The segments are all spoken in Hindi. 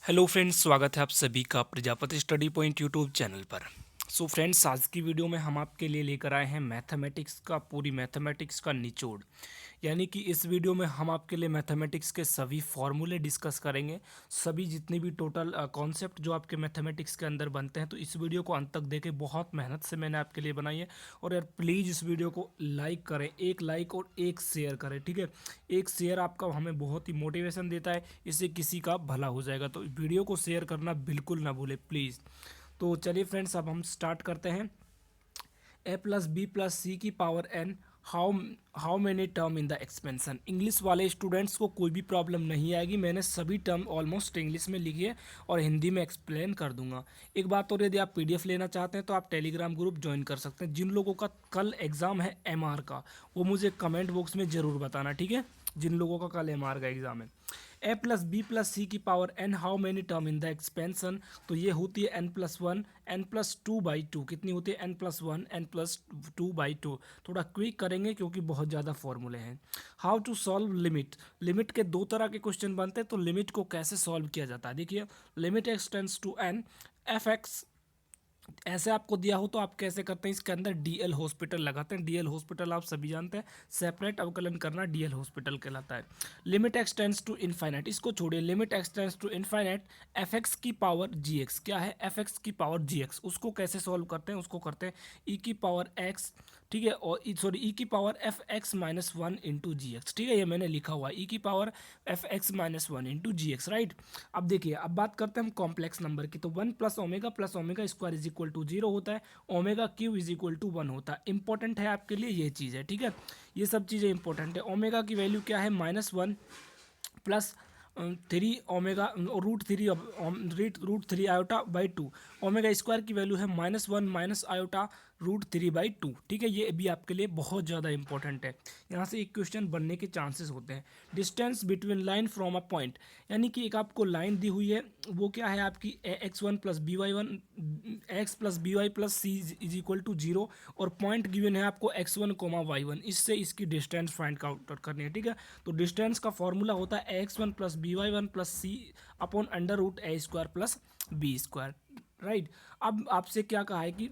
हेलो फ्रेंड्स, स्वागत है आप सभी का Prajapati study point YouTube channel पर। सो फ्रेंड्स, आज की वीडियो में हम आपके लिए लेकर आए हैं मैथमेटिक्स का पूरी मैथमेटिक्स का निचोड़। यानी कि इस वीडियो में हम आपके लिए मैथमेटिक्स के सभी फॉर्मूले डिस्कस करेंगे, सभी जितने भी टोटल कॉन्सेप्ट जो आपके मैथमेटिक्स के अंदर बनते हैं। तो इस वीडियो को अंत तक देखें, बहुत मेहनत से मैंने आपके लिए बनाई है। और यार प्लीज़ इस वीडियो को लाइक करें, एक लाइक और एक शेयर करें, ठीक है। एक शेयर आपका हमें बहुत ही मोटिवेशन देता है, इससे किसी का भला हो जाएगा। तो वीडियो को शेयर करना बिल्कुल ना भूलें प्लीज़। तो चलिए फ्रेंड्स, अब हम स्टार्ट करते हैं। A plus b plus c की power n, how how many term in the expansion. English वाले स्टूडेंट्स को कोई भी प्रॉब्लम नहीं आएगी, मैंने सभी टर्म ऑलमोस्ट इंग्लिश में लिखी है और हिंदी में एक्सप्लेन कर दूंगा। एक बात और, यदि आप पीडीएफ लेना चाहते हैं तो आप टेलीग्राम ग्रुप ज्वाइन कर सकते हैं। जिन लोगों का कल एग्ज़ाम है एमआर का, वो मुझे कमेंट बॉक्स में ज़रूर बताना, ठीक है। जिन लोगों का कल एमआर का एग्ज़ाम है। A plus b plus c की power n, how many term in the expansion. तो ये होती है n plus one n plus two by two. कितनी होती है? N plus one n plus two by two. थोड़ा क्विक करेंगे क्योंकि बहुत ज़्यादा फॉर्मूले हैं। How to solve limit. Limit के दो तरह के क्वेश्चन बनते हैं, तो लिमिट को कैसे सॉल्व किया जाता है देखिए। Limit x tends to n, f x ऐसे आपको दिया हो तो आप कैसे करते हैं, इसके अंदर डीएल हॉस्पिटल लगाते हैं। डीएल हॉस्पिटल आप सभी जानते हैं, सेपरेट अवकलन करना डीएल हॉस्पिटल कहलाता है। Limit x tends to infinite, इसको छोड़िए। Limit x tends to infinite f x की पावर जी एक्स। क्या है? एफ एक्स की पावर जी एक्स। उसको कैसे सॉल्व करते हैं? उसको करते हैं ई की पावर एक्स, ठीक है, और सॉरी ई की power f x minus one into g x, ठीक है। ये मैंने लिखा हुआ है ई की power f x minus one into g x, right. अब देखिए, अब बात करते हैं हम कॉम्प्लेक्स नंबर की। तो one plus omega square is equal to zero होता है, omega cube is equal to one होता है। इंपॉर्टेंट है आपके लिए ये चीज़ है, ठीक है। ये सब चीज़ें इंपॉर्टेंट है। ओमेगा की वैल्यू क्या है? Minus one plus three omega root three iota by two. Omega square की वैल्यू है minus one minus iota root three by two, ठीक है। ये भी आपके लिए बहुत ज़्यादा इंपॉर्टेंट है, यहाँ से एक क्वेश्चन बनने के चांसेस होते हैं। Distance between line from a point, यानी कि एक आपको लाइन दी हुई है, वो क्या है आपकी x one plus b y one, x plus b y plus c is equal to zero, और पॉइंट गिवन है आपको x one comma y one. इससे इसकी डिस्टेंस फाइंड आउट करनी है, ठीक है। तो डिस्टेंस का फॉर्मूला होता है x one plus b y one plus c upon under root a square plus b square, right. अब आपसे क्या कहा है कि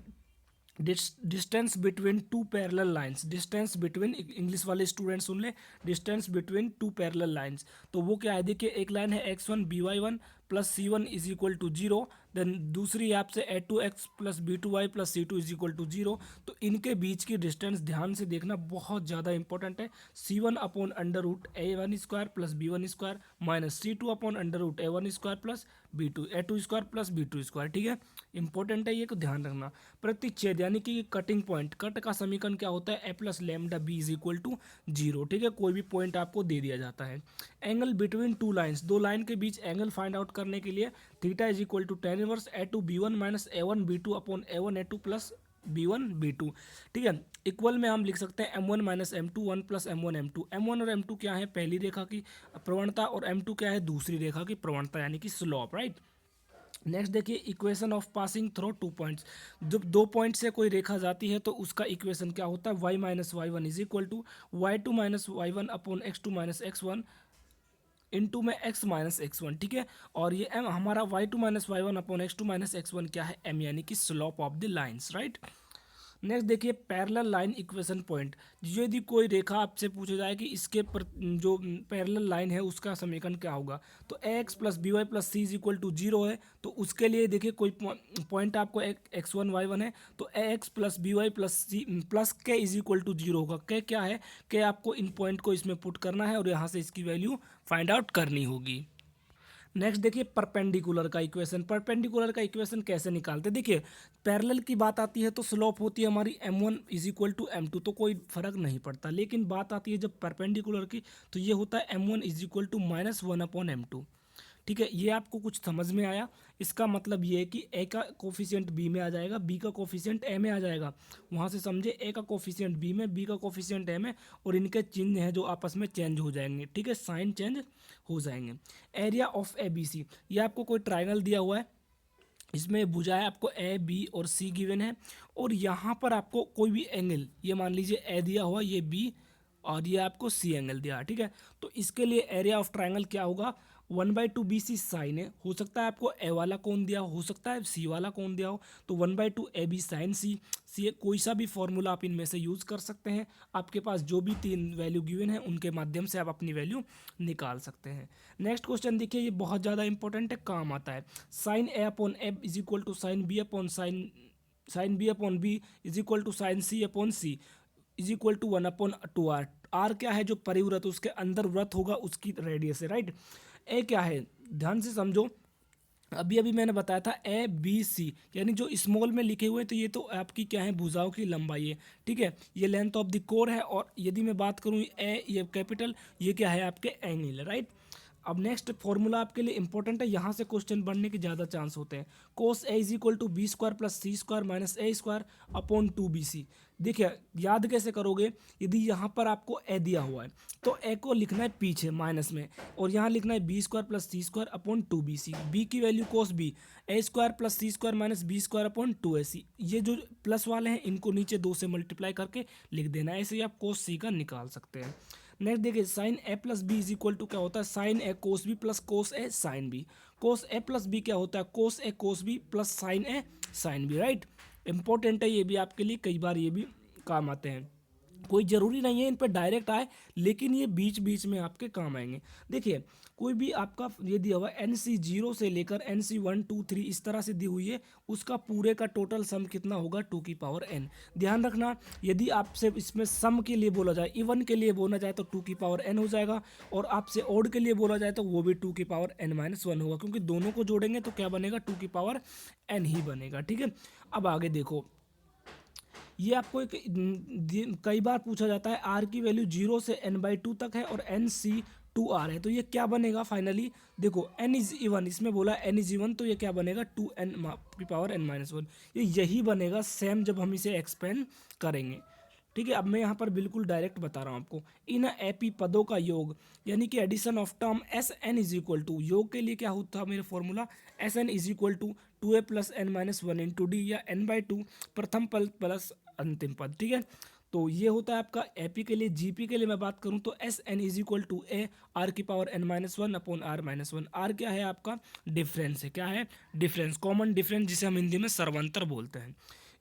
distance between two parallel lines, distance between, English वाले स्टूडेंट सुन ले, distance between two parallel lines. तो वो क्या है देखिए, एक लाइन है x one b y one plus c one is equal to zero, then दूसरी आपसे a two x plus b two y plus c two is equal to zero. तो इनके बीच की डिस्टेंस ध्यान से देखना, बहुत ज़्यादा इंपॉर्टेंट है। C one upon under root a one square plus b one square minus c two upon under root a one square plus b two a two square plus b two square, ठीक है। इंपॉर्टेंट है ये, को ध्यान रखना। प्रतिच्छेद यानी कि कटिंग पॉइंट, कट का समीकरण क्या होता है? A plus lambda b is equal to zero, ठीक है। कोई भी पॉइंट आपको दे दिया जाता है। एंगल बिटवीन टू लाइंस, दो लाइन के बीच एंगल फाइंड आउट करने के लिए theta is equal to tan inverse a two b one minus a one b two upon a one a two plus b one b two, ठीक है। इक्वल में हम लिख सकते हैं m one minus m two one plus m one m two. M one और एम टू क्या है? पहली रेखा की प्रवणता, और एम टू क्या है? दूसरी रेखा की प्रवणता, यानी कि स्लोप, राइट। नेक्स्ट देखिए, equation of passing through two points. जब दो पॉइंट से कोई रेखा जाती है तो उसका इक्वेशन क्या होता है? Y minus y one is equal to y two minus y one upon x two minus x one into में एक्स माइनस एक्स वन, ठीक है। और ये एम हमारा y two minus y one upon x two minus x one क्या है? एम, यानी कि slope of the lines, right. Next देखिए, पैरेलल लाइन इक्वेशन पॉइंट। यदि कोई रेखा आपसे पूछा जाए कि इसके पर जो पैरेलल लाइन है उसका समीकरण क्या होगा, तो a x plus b y plus c is equal to zero है। तो उसके लिए देखिए, कोई पॉइंट आपको एक्स वन वाई वन है, तो a x plus b y plus c plus k is equal to zero होगा। के क्या है? के आपको इन पॉइंट को इसमें पुट करना है और यहाँ से इसकी वैल्यू फाइंड आउट करनी होगी। नेक्स्ट देखिए, परपेंडिकुलर का इक्वेशन। परपेंडिकुलर का इक्वेशन कैसे निकालते? देखिए, पैरेलल की बात आती है तो स्लोप होती है हमारी m one is equal to m two, तो कोई फर्क नहीं पड़ता। लेकिन बात आती है जब परपेंडिकुलर की, तो ये होता है m one is equal to minus one upon m two, ठीक है। ये आपको कुछ समझ में आया? इसका मतलब ये है कि ए का कोफिशिएंट बी में आ जाएगा, बी का कोफिशिएंट ए में आ जाएगा। वहाँ से समझे, ए का कोफिशिएंट बी में, बी का कोफिशिएंट ए में, और इनके चिन्ह हैं जो आपस में चेंज हो जाएंगे, ठीक है, साइन चेंज हो जाएंगे। Area of a b c, ये आपको कोई ट्राइंगल दिया हुआ है, इसमें भुजा है आपको ए बी और सी गिवन है, और यहाँ पर आपको कोई भी एंगल, ये मान लीजिए ए दिया हुआ, ये बी, और ये आपको सी एंगल दिया है, ठीक है। तो इसके लिए एरिया ऑफ ट्राइंगल क्या होगा? 1/2 BC साइन है, हो सकता है आपको ए वाला कौन दिया हो सकता है सी वाला कौन दिया हो, तो 1/2 AB साइन सी कोई सा भी फॉर्मूला आप इनमें से यूज़ कर सकते हैं। आपके पास जो भी तीन वैल्यू गिवन है उनके माध्यम से आप अपनी वैल्यू निकाल सकते हैं। नेक्स्ट क्वेश्चन देखिए, ये बहुत ज़्यादा इंपॉर्टेंट है, काम आता है। Sine a upon a is equal to sine b upon sine b upon b is equal to sine c upon c is equal to 1/2 r. R क्या है, जो परिवृत्त उसके अंदर वृत्त होगा उसकी रेडियस है, राइट। ए क्या है, ध्यान से समझो, अभी अभी मैंने बताया था ABC, यानी जो स्मॉल में लिखे हुए हैं तो ये तो आपकी क्या है, भुजाओं की लंबाई है, ठीक है। ये लेंथ ऑफ द कोर है, और यदि मैं बात करूँ ए ये कैपिटल, ये क्या है आपके एंगल है, राइट। अब नेक्स्ट फॉर्मूला आपके लिए इंपॉर्टेंट है, यहाँ से क्वेश्चन बनने के ज़्यादा चांस होते हैं। Cos a is equal to B² + C² - A² upon 2BC। देखिए याद कैसे करोगे, यदि यहाँ पर आपको ए दिया हुआ है तो ए को लिखना है पीछे माइनस में, और यहाँ लिखना है B² + C² upon 2BC। B की value cos b A² + C² - B² upon 2AC। ये जो प्लस वाले हैं इनको नीचे 2 से मल्टीप्लाई करके लिख देना है, ऐसे ही आप कोस सी का निकाल सकते हैं। नेक्स्ट देखिए, sine a plus b is equal to क्या होता है, sine a cos b plus cos a sine b. Cos a plus b क्या होता है, cos a cos b plus sine a sine b, right. Important है ये भी आपके लिए, कई बार ये भी काम आते हैं। कोई ज़रूरी नहीं है इन पर डायरेक्ट आए, लेकिन ये बीच बीच में आपके काम आएंगे। देखिए कोई भी आपका ये दिया हुआ NC 0 से लेकर NC 1 2 3 इस तरह से दी हुई है, उसका पूरे का टोटल सम कितना होगा, 2n। ध्यान रखना, यदि आपसे इसमें सम के लिए बोला जाए, इवन के लिए बोला जाए तो 2n हो जाएगा, और आपसे ओड के लिए बोला जाए तो वो भी 2n-1 होगा, क्योंकि दोनों को जोड़ेंगे तो क्या बनेगा, 2n ही बनेगा, ठीक है। अब आगे देखो, ये आपको कई बार पूछा जाता है, आर की वैल्यू 0 से n/2 तक है और NC2R है, तो ये क्या बनेगा फाइनली, देखो n इज इवन, इसमें बोला n इज इवन, तो ये क्या बनेगा 2n-1, ये यही बनेगा सेम जब हम इसे एक्सपेंड करेंगे, ठीक है। अब मैं यहाँ पर बिल्कुल डायरेक्ट बता रहा हूँ आपको, इन एपी पदों का योग यानी कि addition of term SN is equal to, योग के लिए क्या होता है मेरा formula, SN is equal to 2a + n-1 into d, या n/2 प्रथम पद प्लस अंतिम पद, ठीक है। तो ये होता है आपका एपी के लिए। जीपी के लिए मैं बात करूं तो SN is equal to a r⁻n-1 upon r-1। R क्या है आपका, डिफरेंस है, क्या है, डिफरेंस, कॉमन डिफरेंस, जिसे हम हिंदी में सर्वंतर बोलते हैं।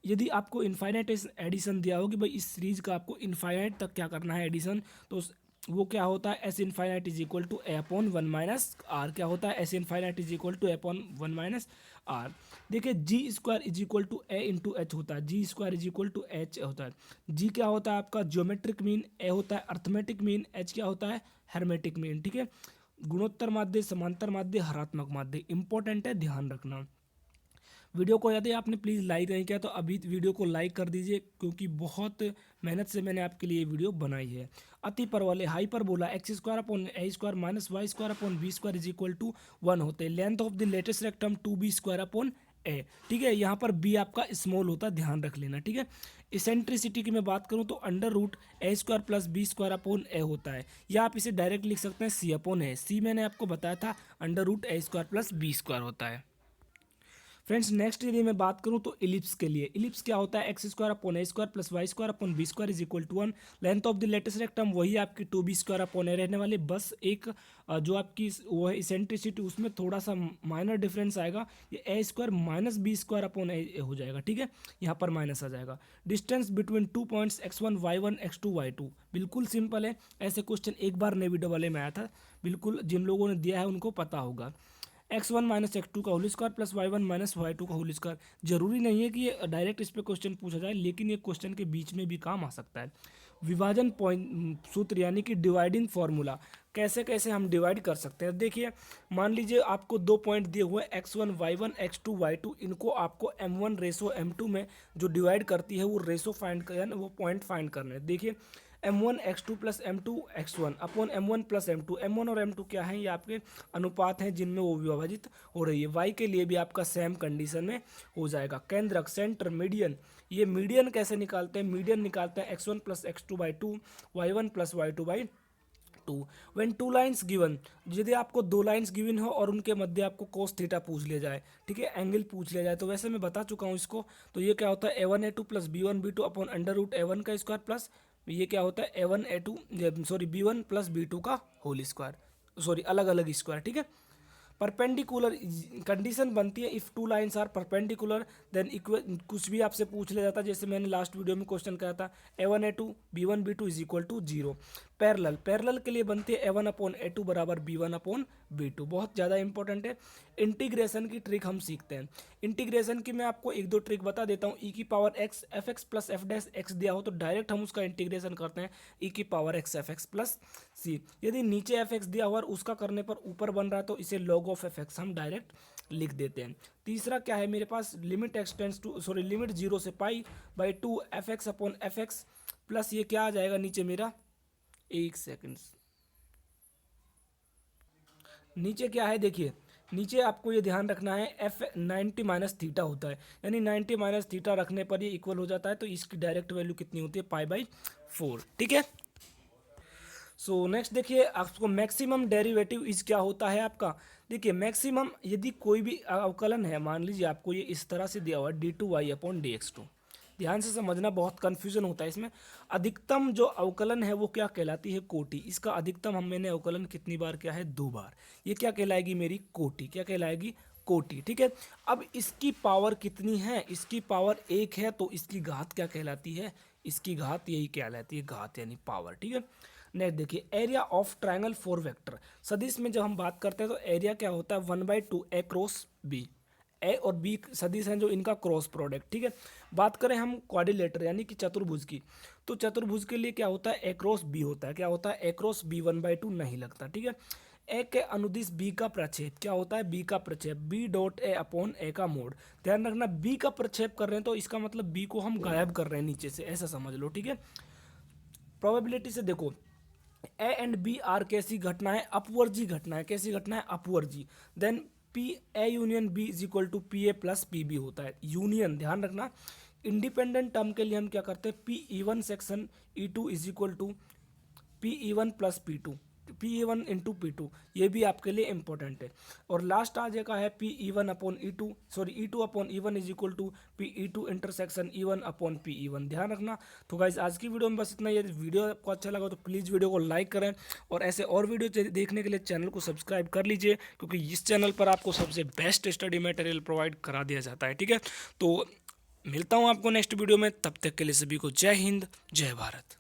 यदि आपको इनफाइनाइट एडिशन दिया हो कि भाई इस सीरीज का आपको इनफाइनाइट तक क्या करना है एडिशन, तो वो क्या होता है, S infinite is equal to a/1 - r। क्या होता है, S infinite is equal to a/1 - r। देखिए G² is equal to a into h होता है, G² is equal to h होता है। G क्या होता है आपका, ज्योमेट्रिक मीन, a होता है अर्थमेटिक मीन, h क्या होता है, हेर्मेटिक मीन, ठीक है। गुणोत्तर माध्य, समांतर माध्य, हरात्मक माध्य, इंपॉर्टेंट है, ध्यान रखना। वीडियो को यदि आपने प्लीज़ लाइक नहीं किया तो अभी वीडियो को लाइक कर दीजिए, क्योंकि बहुत मेहनत से मैंने आपके लिए ये वीडियो बनाई है। अति पर वाले hyperbola x² upon a² minus y² upon b² is equal to 1 होते हैं। Length of the latus rectum 2b² upon a, ठीक है। यहाँ पर b आपका स्मॉल होता है, ध्यान रख लेना, ठीक है। इसेंट्रिसिटी की मैं बात करूँ तो √a² plus b² upon a होता है, या आप इसे डायरेक्ट लिख सकते हैं c अपॉन a। c मैंने आपको बताया था √a² प्लस b² होता है। फ्रेंड्स नेक्स्ट यदि मैं बात करूं तो इलिप्स के लिए, इलिप्स क्या होता है, x² upon a² plus y² upon b² is equal to 1। Length of the latus rectum वही आपकी 2b² अपॉन a रहने वाली, बस एक जो आपकी वो है इसेंट्रिसिटी, उसमें थोड़ा सा माइनर डिफरेंस आएगा, ये a² minus b² upon a हो जाएगा, ठीक है, यहाँ पर माइनस आ जाएगा। Distance between 2 points x1 y1 x2 y2, बिल्कुल सिंपल है, ऐसे क्वेश्चन एक बार नए वीडियो वाले में आया था, बिल्कुल जिन लोगों ने दिया है उनको पता होगा। x1 माइनस x2 का whole square plus y1 minus y2 का होल स्क्वायर। जरूरी नहीं है कि ये डायरेक्ट इस पे क्वेश्चन पूछा जाए, लेकिन ये क्वेश्चन के बीच में भी काम आ सकता है। विभाजन पॉइंट सूत्र यानी कि डिवाइडिंग फॉर्मूला, कैसे कैसे हम डिवाइड कर सकते हैं। देखिए मान लीजिए आपको 2 पॉइंट दिए हुए x1 y1 x2 y2, इनको आपको m1 रेसो m2 में जो डिवाइड करती है वो रेसो फाइंड कर, वो पॉइंट फाइंड करना है। देखिए m1 x2 plus m2 x1 upon m1 plus m2, m1 और m2 क्या है, ये आपके अनुपात हैं जिनमें वो विभाजित हो रही है। y के लिए भी आपका सेम कंडीशन में हो जाएगा। केंद्रक, सेंटर, मीडियन, ये मीडियन कैसे निकालते हैं, मीडियन निकालते हैं x1 plus x2/2 y1 plus y2/2। When 2 lines given, यदि आपको 2 लाइन्स गिवन हो और उनके मध्य आपको कोस थीटा पूछ लिया जाए, ठीक है, एंगल पूछ लिया जाए, तो वैसे मैं बता चुका हूँ इसको, तो ये क्या होता है a1 a2 plus b1 b2 upon √a1 का स्क्वायर प्लस ये क्या होता है a1 a2 sorry b1 plus b2 का होल स्क्वायर, सॉरी अलग अलग स्क्वायर, ठीक है। परपेंडिकुलर कंडीशन बनती है if two lines are perpendicular then equal, कुछ भी आपसे पूछ लिया जाता है, जैसे मैंने लास्ट वीडियो में क्वेश्चन कहा था A1 A2 B1 B2 is equal to 0। Parallel के लिए बनती है A1 अपॉन A2 बराबर B1 अपॉन B2, बहुत ज़्यादा इंपॉर्टेंट है। इंटीग्रेशन की ट्रिक हम सीखते हैं। इंटीग्रेशन की मैं आपको एक दो ट्रिक बता देता हूँ। ई की power x f x plus F dash x दिया हो तो डायरेक्ट हम उसका इंटीग्रेशन करते हैं ई की power x f x plus c. यदि नीचे एफ एक्स दिया हुआ और उसका करने पर ऊपर बन रहा है तो इसे लॉग ऑफ एफ एक्स हम डायरेक्ट लिख देते हैं। तीसरा क्या है मेरे पास, लिमिट एक्सटेंड्स टू लिमिट 0 से pi by 2 F x upon F x plus ये क्या आ जाएगा नीचे मेरा, एक सेकेंड, नीचे क्या है देखिए, नीचे आपको ये ध्यान रखना है एफ 90 माइनस थीटा होता है, यानी 90 माइनस थीटा रखने पर ये इक्वल हो जाता है, तो इसकी डायरेक्ट वैल्यू कितनी होती है पाई बाई 4, ठीक है। सो नेक्स्ट देखिए आपको मैक्सिमम डेरिवेटिव इज क्या होता है आपका, देखिए मैक्सिमम यदि कोई भी अवकलन है, मान लीजिए आपको ये इस तरह से दिया हुआ है d2y अपॉन dx2, ध्यान से समझना, बहुत कन्फ्यूजन होता है इसमें। अधिकतम जो अवकलन है वो क्या कहलाती है, कोटि। इसका अधिकतम मैंने अवकलन कितनी बार किया है, 2 बार, ये क्या कहलाएगी मेरी कोटि, क्या कहलाएगी कोटि, ठीक है। अब इसकी पावर कितनी है, इसकी पावर 1 है, तो इसकी घात क्या कहलाती है, इसकी घात यही कहलाती है, घात यानी पावर, ठीक है। नेक्स्ट देखिए एरिया ऑफ ट्रायंगल 4 वेक्टर, सदिश में जब हम बात करते हैं तो एरिया क्या होता है 1/2 ए क्रॉस बी, ए और बी सदिश हैं जो इनका क्रॉस प्रोडक्ट, ठीक है। बात करें हम क्वाड्रिलेटर यानी कि चतुर्भुज की, तो चतुर्भुज के लिए क्या होता है ए क्रॉस बी होता है, क्या होता है ए क्रॉस बी 1/2 नहीं लगता, ठीक है। ए के अनुदिश बी का प्रक्षेप क्या होता है, बी का प्रक्षेप बी डॉट ए अपॉन ए का मोड, ध्यान रखना बी का प्रक्षेप कर रहे हैं तो इसका मतलब बी को हम गायब कर रहे हैं नीचे से, ऐसा समझ लो, ठीक है। प्रोबेबिलिटी से देखो ए एंड बी आर कैसी घटना है, अपवर्जी घटना है, कैसी घटना है अपवर्जी, then p a union b is equal to p a plus p b होता है, यूनियन ध्यान रखना। इंडिपेंडेंट टर्म के लिए हम क्या करते हैं, p e one section e two is equal to p e one plus p two, p e one into p two, ये भी आपके लिए इंपॉर्टेंट है। और लास्ट आ जाएगा है p e one upon e two, sorry e two upon e one is equal to p e two intersection e one upon p e one, ध्यान रखना। तो गाइज आज की वीडियो में बस इतना, यदि वीडियो आपको अच्छा लगा तो प्लीज़ वीडियो को लाइक करें और ऐसे और वीडियो देखने के लिए चैनल को सब्सक्राइब कर लीजिए, क्योंकि इस चैनल पर आपको सबसे बेस्ट स्टडी मटेरियल प्रोवाइड करा दिया जाता है, ठीक है। तो मिलता हूँ आपको नेक्स्ट वीडियो में, तब तक के लिए सभी को जय हिंद जय भारत।